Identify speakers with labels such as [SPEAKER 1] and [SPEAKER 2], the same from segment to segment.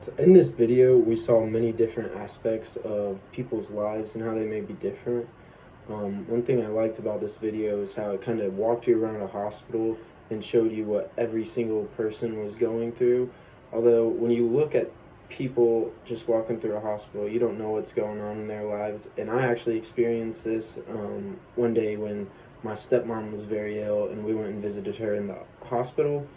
[SPEAKER 1] So in this video, we saw many different aspects of people's lives and how they may be different. One thing I liked about this video is how it kind of walked you around a hospital and showed you what every single person was going through. Although when you look at people just walking through a hospital, you don't know what's going on in their lives. And I actually experienced this one day when my stepmom was very ill and we went and visited her in the hospital,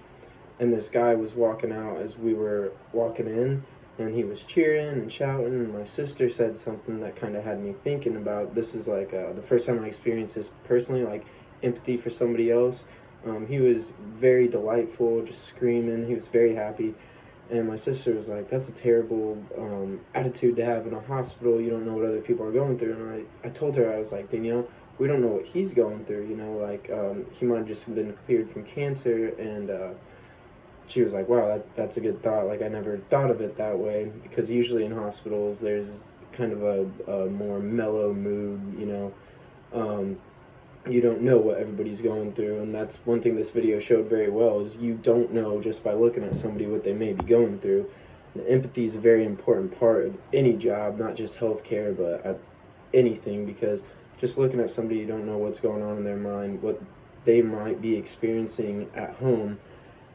[SPEAKER 1] and this guy was walking out as we were walking in, and he was cheering and shouting, and my sister said something that kind of had me thinking about this. Is like the first time I experienced this personally, like empathy for somebody else. He was very delightful, just screaming. He was very happy. And my sister was like, that's a terrible attitude to have in a hospital. You don't know what other people are going through. And I told her, I was like, Danielle, we don't know what he's going through. He might have just been cleared from cancer. And she was like, wow, that's a good thought. Like, I never thought of it that way. Because usually in hospitals, there's kind of a more mellow mood. You don't know what everybody's going through, and that's one thing this video showed very well, is you don't know just by looking at somebody what they may be going through. And empathy is a very important part of any job, not just healthcare, but at anything, because just looking at somebody, you don't know what's going on in their mind, what they might be experiencing at home.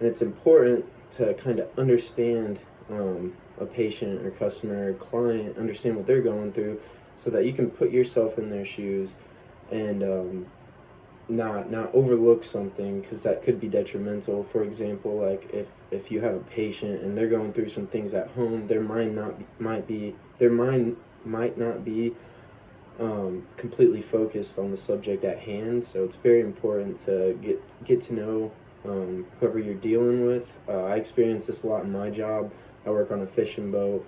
[SPEAKER 1] And it's important to kind of understand a patient or customer or client, understand what they're going through, so that you can put yourself in their shoes and not overlook something, because that could be detrimental. For example, like if you have a patient and they're going through some things at home, their mind might not be completely focused on the subject at hand. So it's very important to get to know whoever you're dealing with. I experience this a lot in my job. I work on a fishing boat.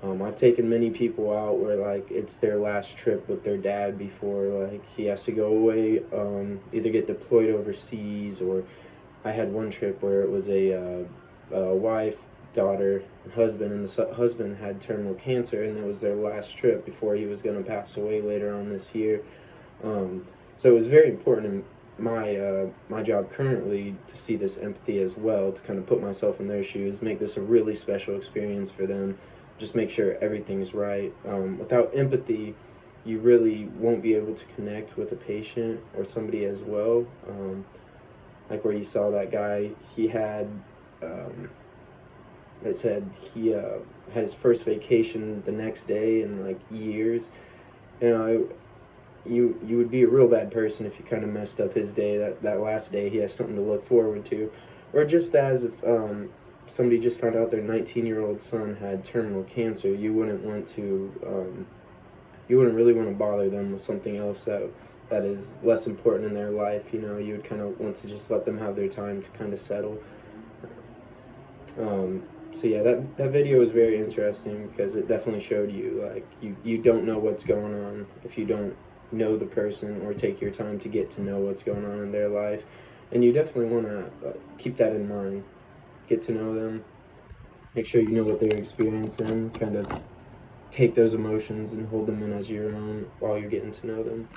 [SPEAKER 1] I've taken many people out where, like, it's their last trip with their dad before, like, he has to go away, either get deployed overseas, or I had one trip where it was a wife, daughter, and husband, and the husband had terminal cancer, and it was their last trip before he was going to pass away later on this year. So it was very important in my job currently to see this empathy as well, to kind of put myself in their shoes, make this a really special experience for them, just make sure everything's right. Without empathy, you really won't be able to connect with a patient or somebody as well. Like where you saw that guy, he had, it said he had his first vacation the next day in like years. You would be a real bad person if you kind of messed up his day. That last day, he has something to look forward to. Or just as if somebody just found out their 19-year-old son had terminal cancer, you wouldn't really want to bother them with something else that is less important in their life. You would kind of want to just let them have their time to kind of settle. So yeah, that video was very interesting, because it definitely showed you, like, you don't know what's going on if you don't know the person or take your time to get to know what's going on in their life. And you definitely want to keep that in mind. Get to know them, make sure you know what they're experiencing, kind of take those emotions and hold them in as your own while you're getting to know them.